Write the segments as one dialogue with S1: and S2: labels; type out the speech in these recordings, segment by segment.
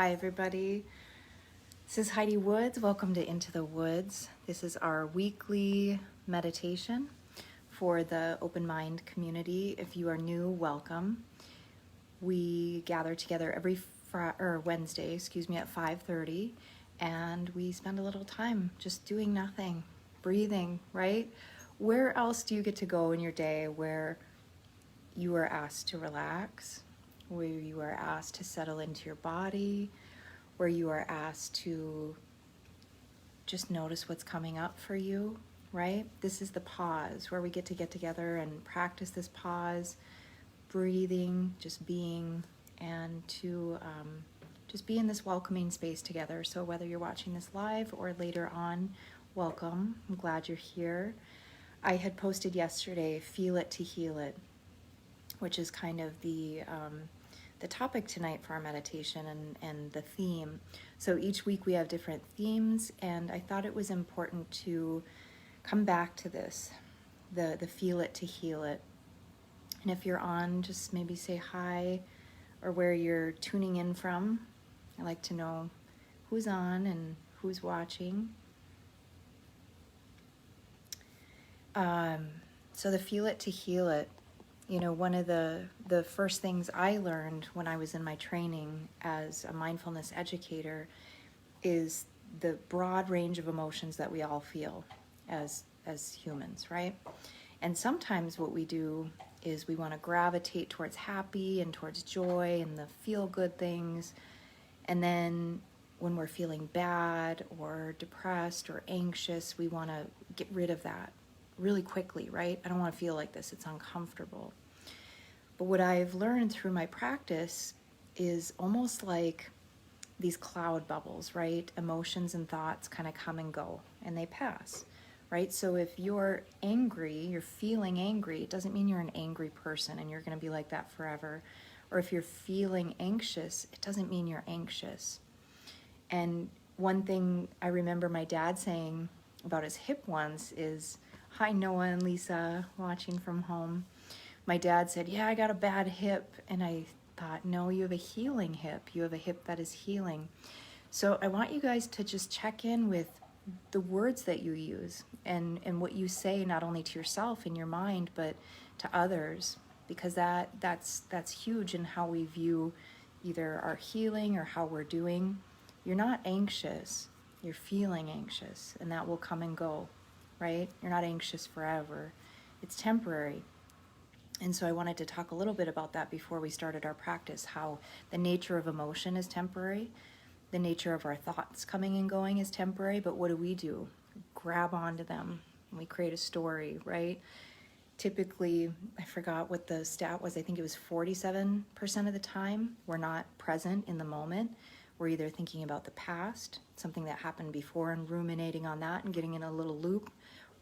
S1: Hi, everybody. This is Heidi Woods. Welcome to Into the Woods. This is our weekly meditation for the open mind community. If you are new, welcome. We gather together every Wednesday, at 5:30, and we spend a little time just doing nothing, breathing, right? Where else do you get to go in your day where you are asked to relax, where you are asked to settle into your body, where you are asked to just notice what's coming up for you, right? This is the pause where we get together and practice this pause, breathing, just being, and to just be in this welcoming space together. So whether you're watching this live or later on, welcome. I'm glad you're here. I had posted yesterday, Feel It to Heal It, which is kind of the topic tonight for our meditation and the theme. So each week we have different themes, and I thought it was important to come back to this, the feel it to heal it. And if you're on, just maybe say hi or where you're tuning in from. I like to know who's on and who's watching. So the feel it to heal it. You know, one of the first things I learned when I was in my training as a mindfulness educator is the broad range of emotions that we all feel as humans, right? And sometimes what we do is we want to gravitate towards happy and towards joy and the feel-good things. And then when we're feeling bad or depressed or anxious, we want to get rid of that really quickly, right? I don't want to feel like this. It's uncomfortable. But what I've learned through my practice is almost like these cloud bubbles, right? Emotions and thoughts kind of come and go and they pass, right? So if you're angry, you're feeling angry, it doesn't mean you're an angry person and you're going to be like that forever. Or if you're feeling anxious, it doesn't mean you're anxious. And one thing I remember my dad saying about his hip once is, hi, Noah and Lisa, watching from home. My dad said, yeah, I got a bad hip. And I thought, no, you have a healing hip. You have a hip that is healing. So I want you guys to just check in with the words that you use and what you say, not only to yourself in your mind, but to others, because that's huge in how we view either our healing or how we're doing. You're not anxious. You're feeling anxious, and that will come and go, right? You're not anxious forever. It's temporary. And so I wanted to talk a little bit about that before we started our practice, how the nature of emotion is temporary, the nature of our thoughts coming and going is temporary, but what do? Grab onto them, and we create a story, right? Typically, I forgot what the stat was, I think it was 47% of the time, we're not present in the moment. We're either thinking about the past, something that happened before, and ruminating on that and getting in a little loop,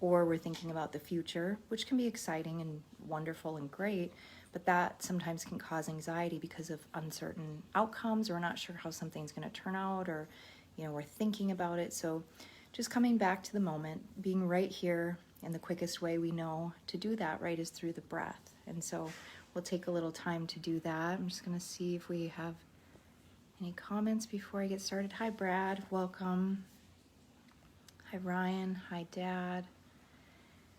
S1: or we're thinking about the future, which can be exciting and wonderful and great, but that sometimes can cause anxiety because of uncertain outcomes. We're not sure how something's going to turn out, or, we're thinking about it. So just coming back to the moment, being right here, and the quickest way we know to do that, right, is through the breath. And so we'll take a little time to do that. I'm just going to see if we have any comments before I get started. Hi, Brad. Welcome. Hi, Ryan. Hi, Dad.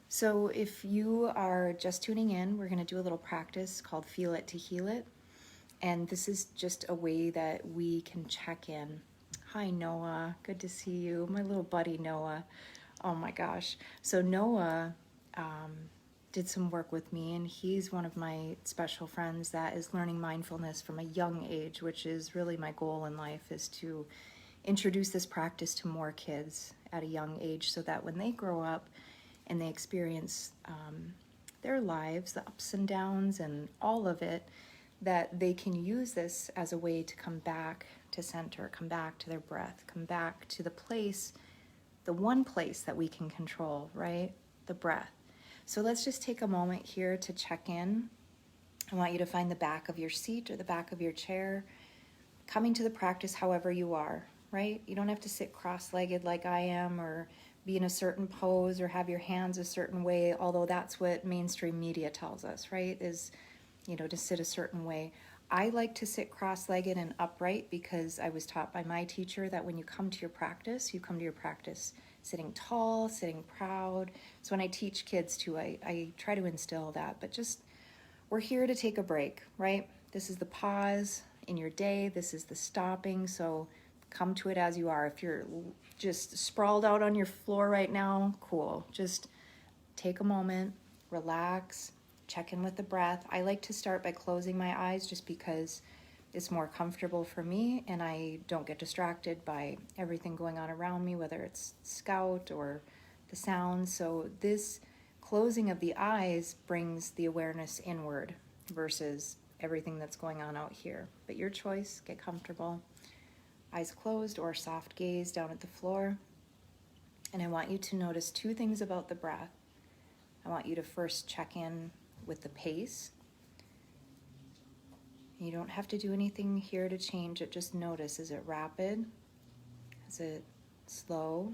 S1: So if you are just tuning in, we're going to do a little practice called Feel It to Heal It. And this is just a way that we can check in. Hi, Noah. Good to see you. My little buddy, Noah. Oh, my gosh. So Noah did some work with me, and he's one of my special friends that is learning mindfulness from a young age, which is really my goal in life, is to introduce this practice to more kids at a young age so that when they grow up and they experience their lives, the ups and downs and all of it, that they can use this as a way to come back to center, come back to their breath, come back to the place, the one place that we can control, right? The breath. So let's just take a moment here to check in. I want you to find the back of your seat or the back of your chair, coming to the practice however you are, right? You don't have to sit cross-legged like I am, or be in a certain pose, or have your hands a certain way, although that's what mainstream media tells us, right? Is, to sit a certain way. I like to sit cross-legged and upright because I was taught by my teacher that when you come to your practice, you come to your practice sitting tall, sitting proud. So when I teach kids too, I try to instill that. But just, we're here to take a break, right? This is the pause in your day. This is the stopping. So come to it as you are. If you're just sprawled out on your floor right now, cool. Just take a moment, relax, check in with the breath. I like to start by closing my eyes just because it's more comfortable for me and I don't get distracted by everything going on around me, whether it's scout or the sounds. So this closing of the eyes brings the awareness inward versus everything that's going on out here. But your choice, get comfortable. Eyes closed or soft gaze down at the floor. And I want you to notice two things about the breath. I want you to first check in with the pace. You don't have to do anything here to change it, just notice. Is it rapid? Is it slow?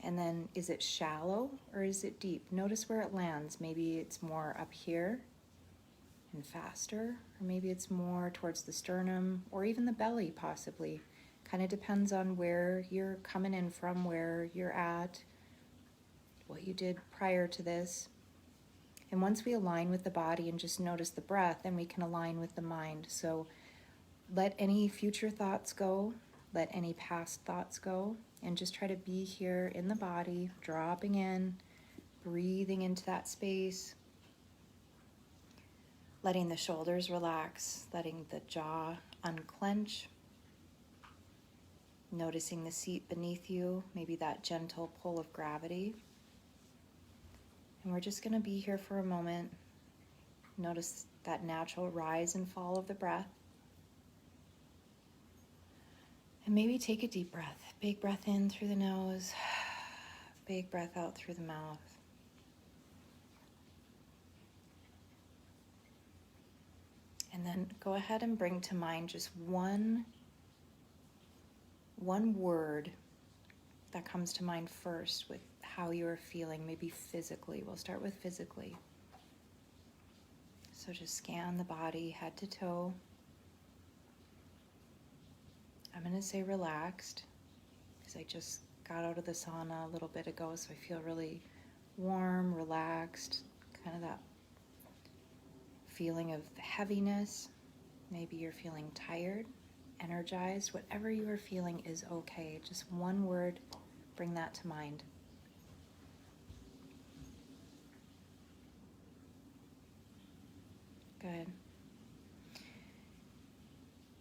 S1: And then is it shallow or is it deep? Notice where it lands. Maybe it's more up here and faster, or maybe it's more towards the sternum or even the belly possibly. Kind of depends on where you're coming in from, where you're at, what you did prior to this. And once we align with the body and just notice the breath, then we can align with the mind. So let any future thoughts go, let any past thoughts go, and just try to be here in the body, dropping in, breathing into that space, letting the shoulders relax, letting the jaw unclench, noticing the seat beneath you, maybe that gentle pull of gravity. And we're just going to be here for a moment. Notice that natural rise and fall of the breath. And maybe take a deep breath. Big breath in through the nose, big breath out through the mouth. And then go ahead and bring to mind just one word that comes to mind first with how you are feeling, maybe physically. We'll start with physically. So just scan the body head to toe. I'm going to say relaxed because I just got out of the sauna a little bit ago, so I feel really warm, relaxed, kind of that feeling of heaviness. Maybe you're feeling tired, energized. Whatever you are feeling is okay. Just one word, bring that to mind. Good.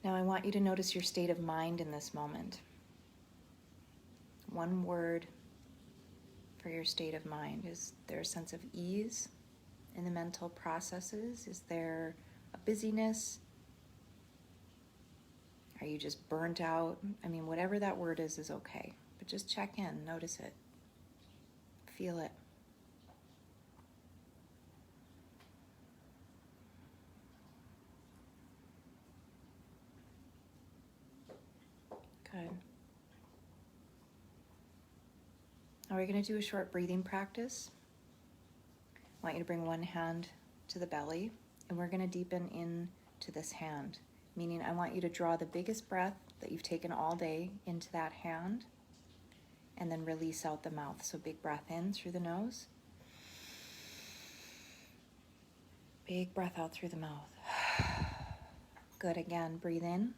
S1: Now I want you to notice your state of mind in this moment. One word for your state of mind. Is there a sense of ease in the mental processes? Is there a busyness? Are you just burnt out? I mean, whatever that word is okay. But just check in, notice it, feel it. Good. Now we're going to do a short breathing practice. I want you to bring one hand to the belly, and we're going to deepen into this hand, meaning I want you to draw the biggest breath that you've taken all day into that hand, and then release out the mouth. So big breath in through the nose. Big breath out through the mouth. Good. Again, breathe in.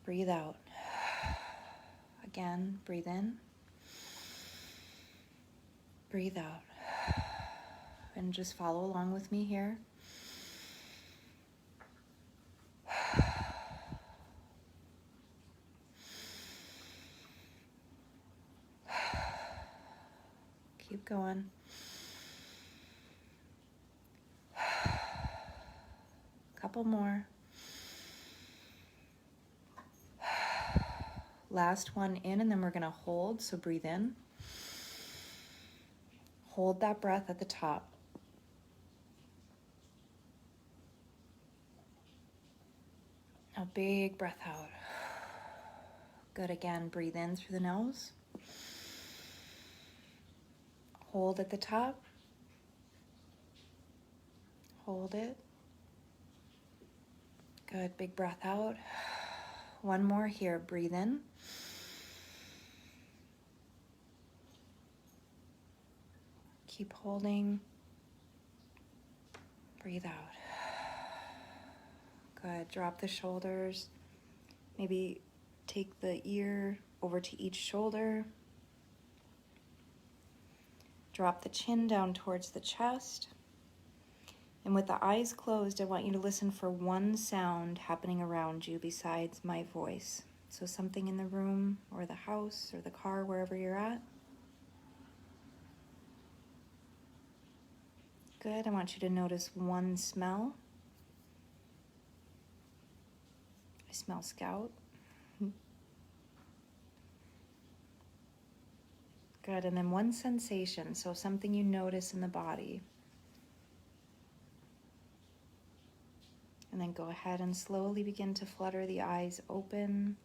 S1: Breathe out. Again, breathe in. Breathe out. And just follow along with me here. Keep going. Couple more. Last one in, and then we're going to hold. So breathe in. Hold that breath at the top. Now big breath out. Good. Again, breathe in through the nose. Hold at the top. Hold it. Good, big breath out. One more here, breathe in. Keep holding. Breathe out. Good, drop the shoulders. Maybe take the ear over to each shoulder. Drop the chin down towards the chest. And with the eyes closed, I want you to listen for one sound happening around you besides my voice. So something in the room or the house or the car, wherever you're at. Good. I want you to notice one smell. I smell Scout. Good. And then one sensation. So something you notice in the body. And then go ahead and slowly begin to flutter the eyes open,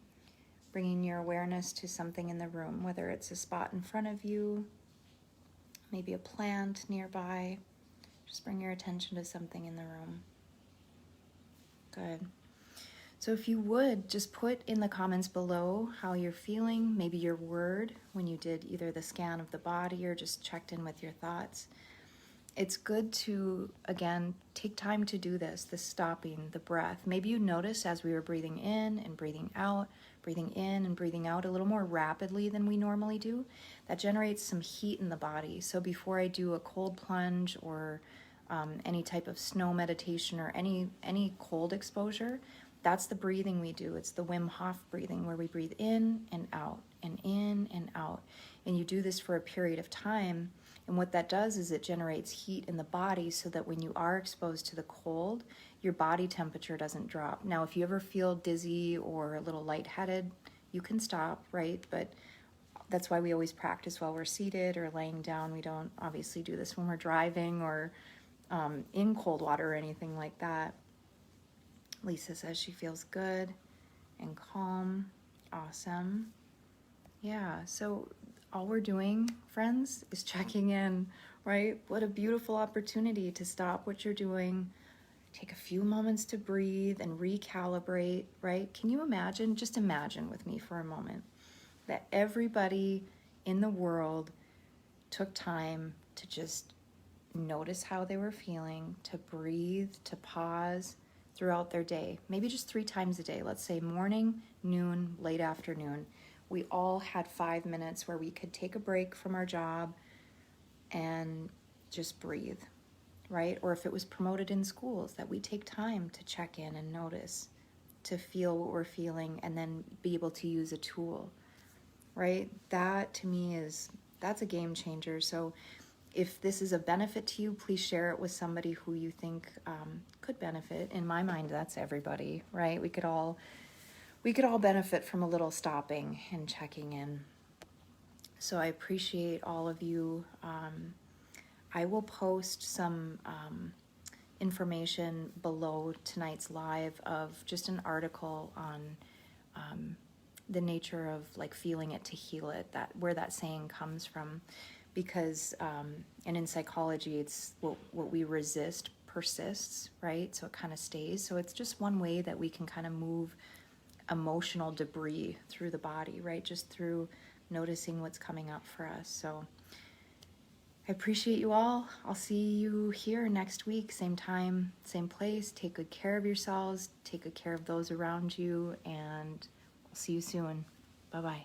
S1: bringing your awareness to something in the room, whether it's a spot in front of you, maybe a plant nearby. Just bring your attention to something in the room. Good. So if you would, just put in the comments below how you're feeling, maybe your word when you did either the scan of the body or just checked in with your thoughts. It's good to, again, take time to do this, the stopping, the breath. Maybe you noticed as we were breathing in and breathing out a little more rapidly than we normally do. That generates some heat in the body. So before I do a cold plunge or any type of snow meditation or any cold exposure, that's the breathing we do. It's the Wim Hof breathing where we breathe in and out and in and out. And you do this for a period of time. And what that does is it generates heat in the body so that when you are exposed to the cold, your body temperature doesn't drop. Now, if you ever feel dizzy or a little lightheaded, you can stop, right? But that's why we always practice while we're seated or laying down. We don't obviously do this when we're driving or in cold water or anything like that. Lisa says she feels good and calm. Awesome. Yeah, so all we're doing, friends, is checking in, right? What a beautiful opportunity to stop what you're doing, take a few moments to breathe and recalibrate, right? Can you imagine, just imagine with me for a moment, that everybody in the world took time to just notice how they were feeling, to breathe, to pause throughout their day, maybe just 3 times a day, let's say morning, noon, late afternoon. We all had 5 minutes where we could take a break from our job and just breathe, right? Or if it was promoted in schools, that we take time to check in and notice, to feel what we're feeling, and then be able to use a tool, right? That to me that's a game changer. So if this is a benefit to you, please share it with somebody who you think could benefit. In my mind, that's everybody, right? We could all benefit from a little stopping and checking in. So I appreciate all of you. I will post some information below tonight's live of just an article on the nature of like feeling it to heal it, that where that saying comes from. Because, and in psychology, it's what we resist persists, right? So it kind of stays. So it's just one way that we can kind of move emotional debris through the body, right? Just through noticing what's coming up for us. So I appreciate you all. I'll see you here next week, same time, same place. Take good care of yourselves, take good care of those around you, and I'll see you soon. Bye-bye.